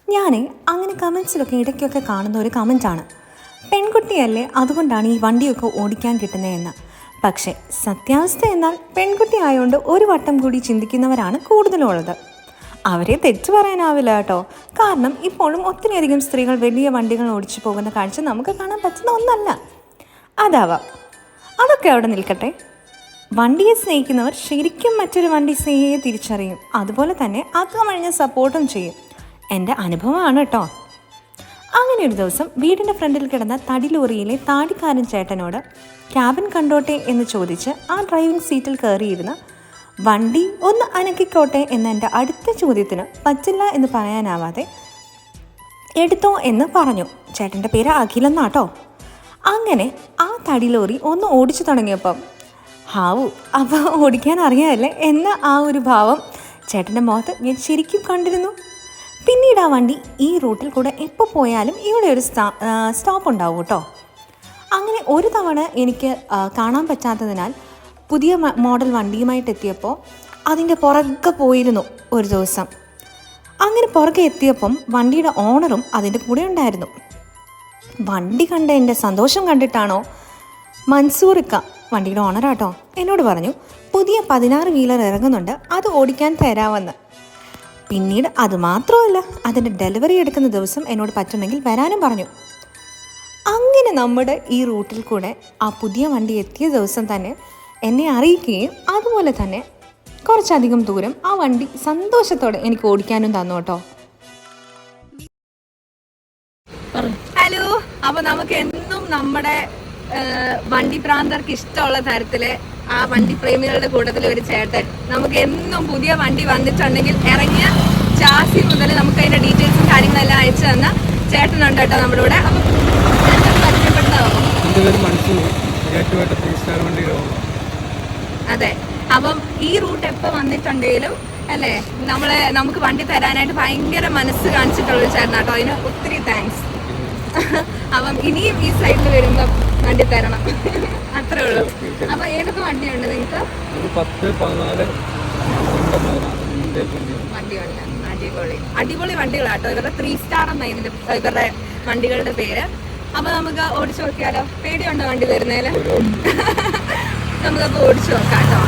ഞാൻ അങ്ങനെ കമൻസിലൊക്കെ ഇടയ്ക്കൊക്കെ കാണുന്ന ഒരു കമൻറ്റാണ്, പെൺകുട്ടിയല്ലേ അതുകൊണ്ടാണ് ഈ വണ്ടിയൊക്കെ ഓടിക്കാൻ കിട്ടുന്നതെന്ന്. പക്ഷേ സത്യാവസ്ഥ എന്നാൽ പെൺകുട്ടി ആയതുകൊണ്ട് ഒരു വട്ടം കൂടി ചിന്തിക്കുന്നവരാണ് കൂടുതലുള്ളത്. അവരെ തെറ്റു പറയാനാവില്ല കേട്ടോ. കാരണം ഇപ്പോഴും ഒത്തിരിയധികം സ്ത്രീകൾ വലിയ വണ്ടികൾ ഓടിച്ചു പോകുന്ന കാഴ്ച നമുക്ക് കാണാൻ പറ്റുന്ന ഒന്നല്ല. അതാവാം, അതൊക്കെ അവിടെ നിൽക്കട്ടെ. വണ്ടിയെ സ്നേഹിക്കുന്നവർ ശരിക്കും മറ്റൊരു വണ്ടി സ്നേഹിയെ തിരിച്ചറിയും. അതുപോലെ തന്നെ അകമഴിഞ്ഞ് സപ്പോർട്ടും ചെയ്യും. എൻ്റെ അനുഭവമാണ് കേട്ടോ. അങ്ങനെ ഒരു ദിവസം വീടിൻ്റെ ഫ്രണ്ടിൽ കിടന്ന തടി ലോറിയിലെ താടിക്കാരൻ ചേട്ടനോട് ക്യാബിൻ കണ്ടോട്ടെ എന്ന് ചോദിച്ച് ആ ഡ്രൈവിംഗ് സീറ്റിൽ കയറിയിരുന്ന് വണ്ടി ഒന്ന് അനക്കിക്കോട്ടെ എന്ന എൻ്റെ അടുത്ത ചോദ്യത്തിന് പറ്റില്ല എന്ന് പറയാനാവാതെ എടുത്തോ എന്ന് പറഞ്ഞു. ചേട്ടൻ്റെ പേര് അഖിലെന്നാട്ടോ. അങ്ങനെ ആ തടി ലോറി ഒന്ന് ഓടിച്ചു തുടങ്ങിയപ്പം ഹാവു, അപ്പോൾ ഓടിക്കാൻ അറിയാമല്ലേ എന്ന ആ ഒരു ഭാവം ചേട്ടൻ്റെ മുഖത്ത് ഞാൻ ശരിക്കും കണ്ടിരുന്നു. പിന്നീട് ആ വണ്ടി ഈ റൂട്ടിൽ കൂടെ എപ്പോൾ പോയാലും ഇവിടെ ഒരു സ്റ്റോപ്പ് ഉണ്ടാവും കേട്ടോ. അങ്ങനെ ഒരു തവണ എനിക്ക് കാണാൻ പറ്റാത്തതിനാൽ പുതിയ മോഡൽ വണ്ടിയുമായിട്ട് എത്തിയപ്പോൾ അതിൻ്റെ പുറകെ പോയിരുന്നു ഒരു ദിവസം. അങ്ങനെ പുറകെ എത്തിയപ്പം വണ്ടിയുടെ ഓണറും അതിൻ്റെ കൂടെ ഉണ്ടായിരുന്നു. വണ്ടി കണ്ട എൻ്റെ സന്തോഷം കണ്ടിട്ടാണോ മൻസൂറിക്ക, വണ്ടിയുടെ ഓണറാട്ടോ, എന്നോട് പറഞ്ഞു പുതിയ 16 വീലർ ഇറങ്ങുന്നുണ്ട്, അത് ഓടിക്കാൻ തരാമെന്ന്. പിന്നീട് അതുമാത്രമല്ല, അതിൻ്റെ ഡെലിവറി എടുക്കുന്ന ദിവസം എന്നോട് പറ്റുമെങ്കിൽ വരാനും പറഞ്ഞു. അങ്ങനെ നമ്മുടെ ഈ റൂട്ടിൽ കൂടെ ആ പുതിയ വണ്ടി എത്തിയ ദിവസം തന്നെ എന്നെ അറിയിക്കുകയും അതുപോലെ തന്നെ കുറച്ചധികം ദൂരം ആ വണ്ടി സന്തോഷത്തോടെ എനിക്ക് ഓടിക്കാനും തന്നു കേട്ടോ. ഹലോ, അപ്പൊ നമുക്ക് എന്നും നമ്മുടെ വണ്ടി പ്രാന്തർക്ക് ഇഷ്ടമുള്ള തരത്തില് ആ വണ്ടി പ്രേമികളുടെ കൂട്ടത്തിൽ ഒരു ചേട്ടൻ നമുക്ക് എന്നും പുതിയ വണ്ടി വന്നിട്ടുണ്ടെങ്കിൽ ഇറങ്ങിയ ചാസി മുതൽ നമുക്ക് അതിന്റെ ഡീറ്റെയിൽസും കാര്യങ്ങളെല്ലാം അയച്ചു തന്ന ചേട്ടനുണ്ട് കേട്ടോ നമ്മുടെ കൂടെ. അപ്പം പരിചയപ്പെടുത്താമോ? അതെ, അപ്പം ഈ റൂട്ട് എപ്പോൾ വന്നിട്ടുണ്ടെങ്കിലും അല്ലേ നമുക്ക് വണ്ടി തരാനായിട്ട് ഭയങ്കര മനസ്സ് കാണിച്ചിട്ടുള്ള ചേട്ടനാട്ടോ. അതിന് ഒത്തിരി താങ്ക്സ്. അപ്പം ഇനിയും ഈ സൈഡിൽ വരുമ്പോ വണ്ടി തരണം, അത്രേ ഉള്ളൂ. അപ്പൊ ഏതൊക്കെ വണ്ടിയുണ്ട് നിങ്ങൾക്ക്? 10, 14 വണ്ടിയുണ്ട്. അടിപൊളി അടിപൊളി വണ്ടികളാട്ടോ. ഇവരുടെ 3 സ്റ്റാർ എന്നായിരുന്നു ഇവരുടെ വണ്ടികളുടെ പേര്. അപ്പൊ നമുക്ക് ഓടിച്ചു നോക്കിയാലോ? പേടിയുണ്ടോ വണ്ടി തരുന്നതില്? നമുക്കപ്പോ ഓടിച്ചു നോക്കാം കേട്ടോ.